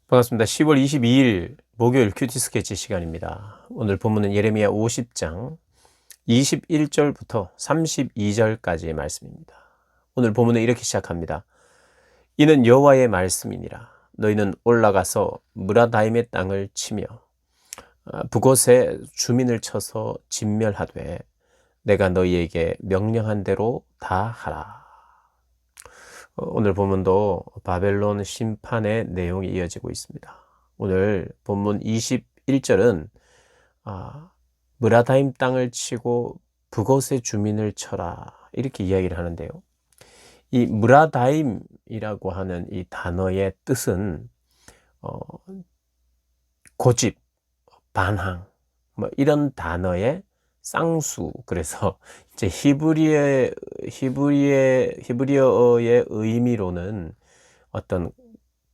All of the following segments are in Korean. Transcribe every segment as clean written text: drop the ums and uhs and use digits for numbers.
반갑습니다. 10월 22일 목요일 큐티 스케치 시간입니다. 오늘 본문은 예레미야 50장 21절부터 32절까지의 말씀입니다. 오늘 본문은 이렇게 시작합니다. 이는 여호와의 말씀이니라. 너희는 올라가서 무라다임의 땅을 치며 북곳에 주민을 쳐서 진멸하되 내가 너희에게 명령한 대로 다 하라. 오늘 본문도 바벨론 심판의 내용이 이어지고 있습니다. 오늘 본문 21절은 무라다임 땅을 치고 북곳의 주민을 쳐라 이렇게 이야기를 하는데요. 이 무라다임이라고 하는 이 단어의 뜻은 고집, 반항 뭐 이런 단어의 쌍수. 그래서 이제 히브리어의 의미로는 어떤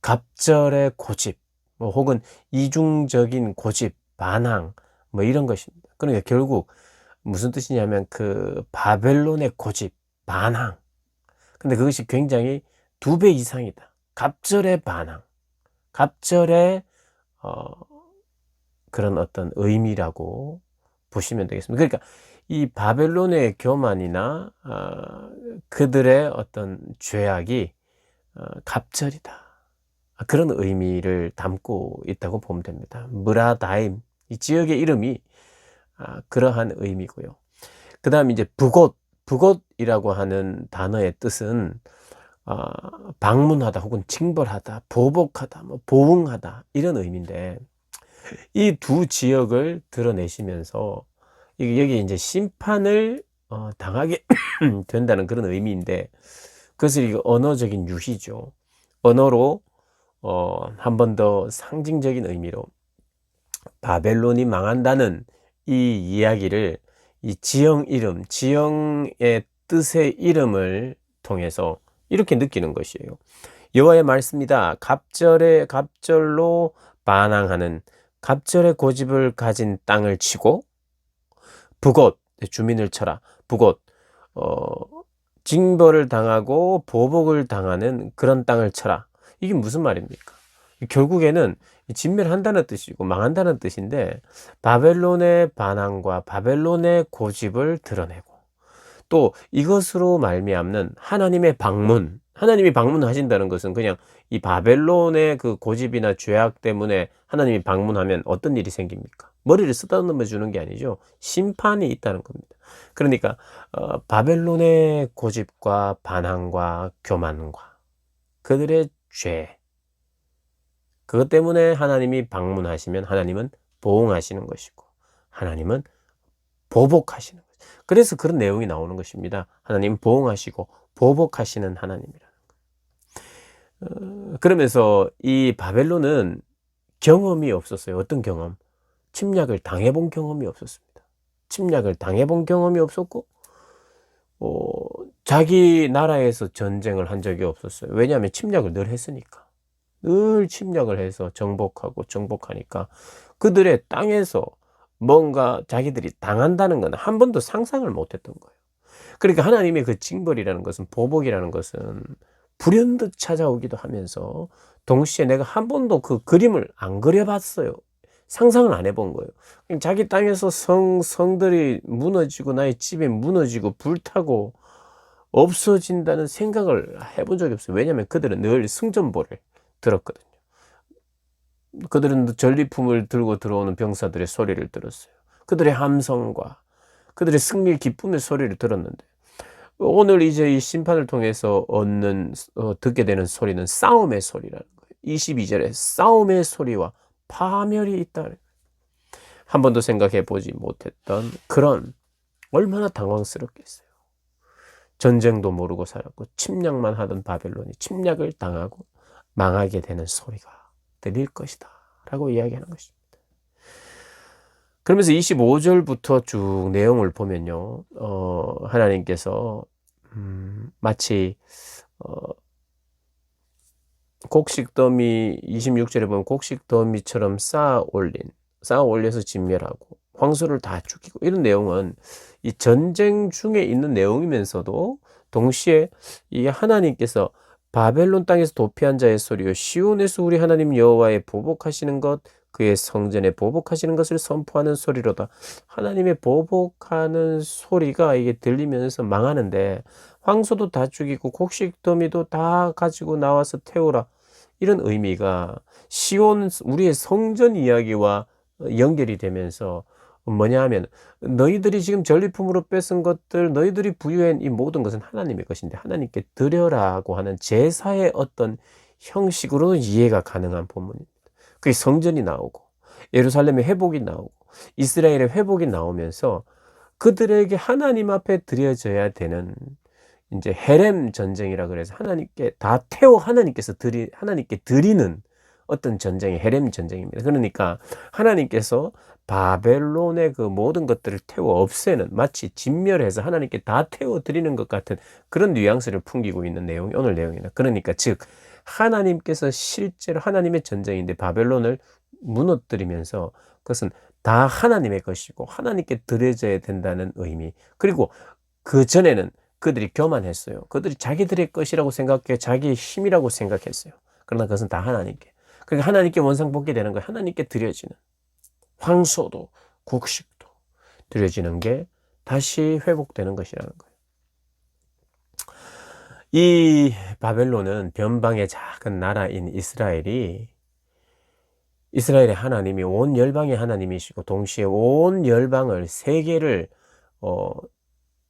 갑절의 고집, 뭐 혹은 이중적인 고집, 반항, 뭐 이런 것입니다. 그러니까 결국 무슨 뜻이냐면 그 바벨론의 고집, 반항. 근데 그것이 굉장히 2배 이상이다. 갑절의 반항, 갑절의 그런 어떤 의미라고 보시면 되겠습니다. 그러니까 이 바벨론의 교만이나 그들의 어떤 죄악이 갑절이다. 그런 의미를 담고 있다고 보면 됩니다. 무라다임, 이 지역의 이름이 그러한 의미고요. 그 다음 이제 북곳이라고 하는 단어의 뜻은 방문하다 혹은 징벌하다, 보복하다, 뭐 보응하다 이런 의미인데, 이 두 지역을 드러내시면서 여기 이제 심판을 당하게 된다는 그런 의미인데, 그것을 이거 언어적인 유희죠. 언어로 한 번 더 상징적인 의미로 바벨론이 망한다는 이 이야기를 이 지형 이름, 지형의 뜻의 이름을 통해서 이렇게 느끼는 것이에요. 여호와의 말씀이다. 갑절로 반항하는 갑절의 고집을 가진 땅을 치고 북곳, 주민을 쳐라. 북곳, 징벌을 당하고 보복을 당하는 그런 땅을 쳐라. 이게 무슨 말입니까? 결국에는 진멸한다는 뜻이고 망한다는 뜻인데, 바벨론의 반항과 바벨론의 고집을 드러내고 또 이것으로 말미암는 하나님의 방문, 하나님이 방문하신다는 것은 그냥 이 바벨론의 그 고집이나 죄악 때문에 하나님이 방문하면 어떤 일이 생깁니까? 머리를 쓰다듬어 주는 게 아니죠. 심판이 있다는 겁니다. 그러니까 바벨론의 고집과 반항과 교만과 그들의 죄, 그것 때문에 하나님이 방문하시면 하나님은 보응하시는 것이고 하나님은 보복하시는 것이죠. 그래서 그런 내용이 나오는 것입니다. 하나님 보응하시고 보복하시는 하나님이라는 거. 그러면서 이 바벨론은 경험이 없었어요. 어떤 경험? 침략을 당해본 경험이 없었습니다. 침략을 당해본 경험이 없었고 자기 나라에서 전쟁을 한 적이 없었어요. 왜냐하면 침략을 늘 했으니까. 늘 침략을 해서 정복하니까 그들의 땅에서 뭔가 자기들이 당한다는 건 한 번도 상상을 못했던 거예요. 그러니까 하나님의 그 징벌이라는 것은, 보복이라는 것은 불현듯 찾아오기도 하면서 동시에 내가 한 번도 그 그림을 안 그려봤어요. 상상을 안 해본 거예요. 자기 땅에서 성들이 무너지고 나의 집이 무너지고 불타고 없어진다는 생각을 해본 적이 없어요. 왜냐하면 그들은 늘 승전보를 들었거든요. 그들은 전리품을 들고 들어오는 병사들의 소리를 들었어요. 그들의 함성과 그들의 승리 기쁨의 소리를 들었는데, 오늘 이제 이 심판을 통해서 듣게 되는 소리는 싸움의 소리라는 거예요. 22절에 싸움의 소리와 파멸이 있다. 한 번도 생각해 보지 못했던 그런, 얼마나 당황스럽겠어요. 전쟁도 모르고 살았고 침략만 하던 바벨론이 침략을 당하고 망하게 되는 소리가 들릴 것이다 라고 이야기하는 것입니다. 그러면서 25절부터 쭉 내용을 보면요, 하나님께서 마치 곡식더미, 26절에 보면 곡식더미처럼 쌓아 올려서 진멸하고 황소를 다 죽이고, 이런 내용은 이 전쟁 중에 있는 내용이면서도 동시에 이 하나님께서 바벨론 땅에서 도피한 자의 소리요 시온에서 우리 하나님 여호와의 보복하시는 것 그의 성전에 보복하시는 것을 선포하는 소리로다. 하나님의 보복하는 소리가 이게 들리면서 망하는데 황소도 다 죽이고 곡식 더미도 다 가지고 나와서 태우라. 이런 의미가 시온 우리의 성전 이야기와 연결이 되면서 뭐냐 하면 너희들이 지금 전리품으로 뺏은 것들 너희들이 부유한 이 모든 것은 하나님의 것인데 하나님께 드려라고 하는 제사의 어떤 형식으로 이해가 가능한 본문입니다. 그게 성전이 나오고 예루살렘의 회복이 나오고 이스라엘의 회복이 나오면서 그들에게 하나님 앞에 드려져야 되는 이제 헤렘 전쟁이라 그래서 하나님께 다 태워 하나님께 드리는 어떤 전쟁이 헤렘 전쟁입니다. 그러니까 하나님께서 바벨론의 그 모든 것들을 태워 없애는 마치 진멸해서 하나님께 다 태워 드리는 것 같은 그런 뉘앙스를 풍기고 있는 내용이 오늘 내용이다. 그러니까 즉 하나님께서 실제로 하나님의 전쟁인데 바벨론을 무너뜨리면서 그것은 다 하나님의 것이고 하나님께 드려져야 된다는 의미. 그리고 그 전에는 그들이 교만했어요. 그들이 자기들의 것이라고 생각해 자기의 힘이라고 생각했어요. 그러나 그것은 다 하나님께. 그러니까 하나님께 원상복귀 되는 거예요. 하나님께 드려지는 황소도 곡식도 드려지는 게 다시 회복되는 것이라는 거예요. 이 바벨론은 변방의 작은 나라인 이스라엘의 하나님이 온 열방의 하나님이시고 동시에 온 열방을 세계를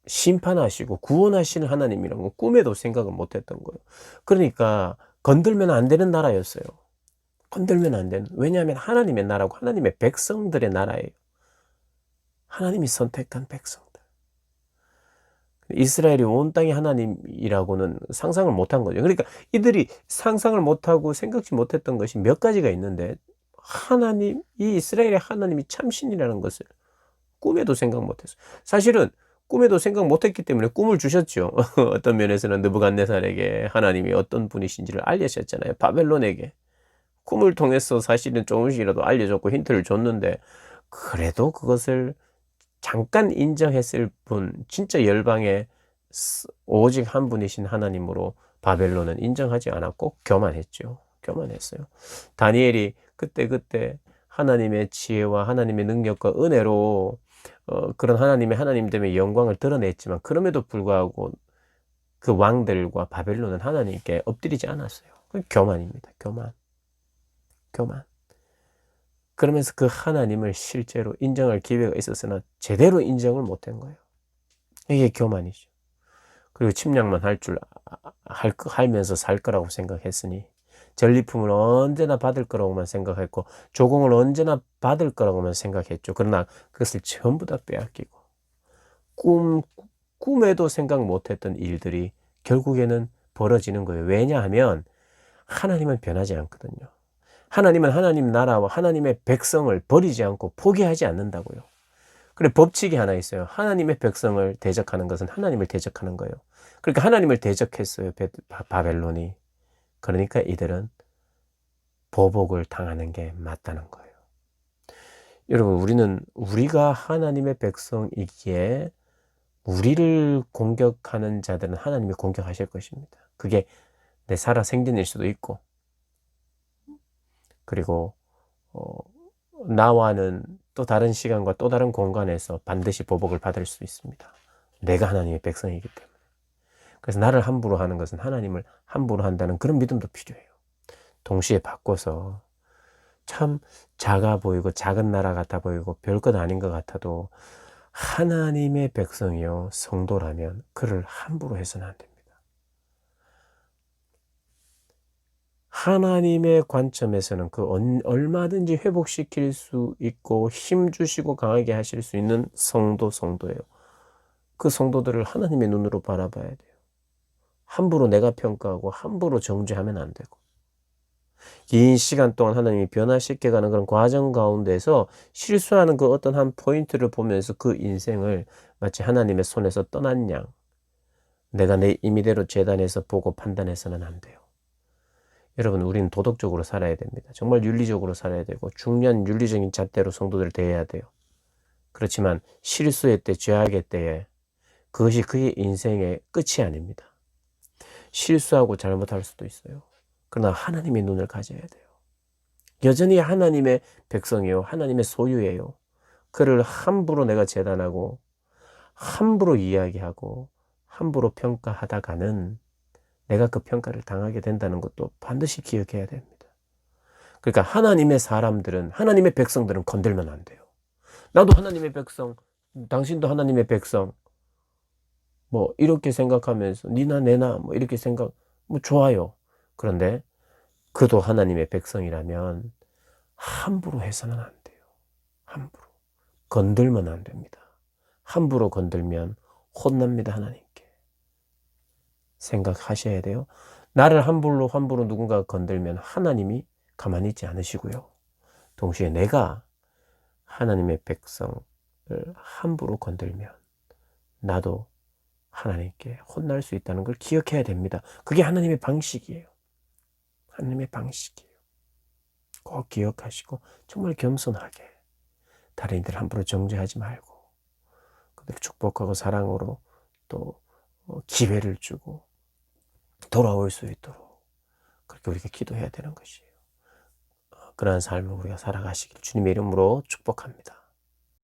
심판하시고 구원하시는 하나님이라는 건 꿈에도 생각은 못했던 거예요. 그러니까 건들면 안 되는 나라였어요. 건들면 안 되는. 왜냐하면 하나님의 나라고 하나님의 백성들의 나라예요. 하나님이 선택한 백성들. 이스라엘이 온 땅의 하나님이라고는 상상을 못한 거죠. 그러니까 이들이 상상을 못하고 생각지 못했던 것이 몇 가지가 있는데 이 이스라엘의 하나님이 참신이라는 것을 꿈에도 생각 못했어요. 사실은 꿈에도 생각 못했기 때문에 꿈을 주셨죠. 어떤 면에서는 느부갓네살에게 하나님이 어떤 분이신지를 알려주셨잖아요. 바벨론에게 꿈을 통해서 사실은 조금씩이라도 알려줬고 힌트를 줬는데 그래도 그것을 잠깐 인정했을 뿐 진짜 열방의 오직 한 분이신 하나님으로 바벨론은 인정하지 않았고 교만했죠. 교만했어요. 다니엘이 그때 하나님의 지혜와 하나님의 능력과 은혜로 그런 하나님됨의 영광을 드러냈지만 그럼에도 불구하고 그 왕들과 바벨론은 하나님께 엎드리지 않았어요. 교만입니다. 교만. 그러면서 그 하나님을 실제로 인정할 기회가 있었으나 제대로 인정을 못한 거예요. 이게 교만이죠. 그리고 침략만 하면서 살 거라고 생각했으니 전리품을 언제나 받을 거라고만 생각했고 조공을 언제나 받을 거라고만 생각했죠. 그러나 그것을 전부 다 빼앗기고 꿈에도 생각 못했던 일들이 결국에는 벌어지는 거예요. 왜냐하면 하나님은 변하지 않거든요. 하나님은 하나님 나라와 하나님의 백성을 버리지 않고 포기하지 않는다고요. 그래 법칙이 하나 있어요. 하나님의 백성을 대적하는 것은 하나님을 대적하는 거예요. 그러니까 하나님을 대적했어요. 바벨론이. 그러니까 이들은 보복을 당하는 게 맞다는 거예요. 여러분 우리가 하나님의 백성이기에 우리를 공격하는 자들은 하나님이 공격하실 것입니다. 그게 내 살아 생전일 수도 있고 그리고 나와는 또 다른 시간과 또 다른 공간에서 반드시 보복을 받을 수 있습니다. 내가 하나님의 백성이기 때문에. 그래서 나를 함부로 하는 것은 하나님을 함부로 한다는 그런 믿음도 필요해요. 동시에 바꿔서 참 작아 보이고 작은 나라 같아 보이고 별것 아닌 것 같아도 하나님의 백성이요 성도라면 그를 함부로 해서는 안 됩니다. 하나님의 관점에서는 그 얼마든지 회복시킬 수 있고 힘 주시고 강하게 하실 수 있는 성도예요. 그 성도들을 하나님의 눈으로 바라봐야 돼요. 함부로 내가 평가하고 함부로 정죄하면 안 되고 긴 시간 동안 하나님이 변화시켜가는 그런 과정 가운데서 실수하는 그 어떤 한 포인트를 보면서 그 인생을 마치 하나님의 손에서 떠난 양 내가 내 임의대로 재단해서 보고 판단해서는 안 돼요. 여러분 우리는 도덕적으로 살아야 됩니다. 정말 윤리적으로 살아야 되고 중요한 윤리적인 잣대로 성도들을 대해야 돼요. 그렇지만 실수의 때, 죄악의 때에 그것이 그의 인생의 끝이 아닙니다. 실수하고 잘못할 수도 있어요. 그러나 하나님의 눈을 가져야 돼요. 여전히 하나님의 백성이요, 하나님의 소유예요. 그를 함부로 내가 재단하고 함부로 이야기하고 함부로 평가하다가는 내가 그 평가를 당하게 된다는 것도 반드시 기억해야 됩니다. 그러니까 하나님의 사람들은, 하나님의 백성들은 건들면 안 돼요. 나도 하나님의 백성, 당신도 하나님의 백성, 뭐 이렇게 생각하면서 니나 내나 뭐 이렇게 생각, 뭐 좋아요. 그런데 그도 하나님의 백성이라면 함부로 해서는 안 돼요. 함부로 건들면 안 됩니다. 함부로 건들면 혼납니다. 하나님께 생각하셔야 돼요. 나를 함부로 누군가 건들면 하나님이 가만히 있지 않으시고요. 동시에 내가 하나님의 백성을 함부로 건들면 나도 하나님께 혼날 수 있다는 걸 기억해야 됩니다. 그게 하나님의 방식이에요. 하나님의 방식이에요. 꼭 기억하시고 정말 겸손하게 다른 이들 함부로 정죄하지 말고 그들을 축복하고 사랑으로 또 기회를 주고 돌아올 수 있도록 그렇게 우리가 기도해야 되는 것이에요. 그러한 삶을 우리가 살아가시길 주님의 이름으로 축복합니다.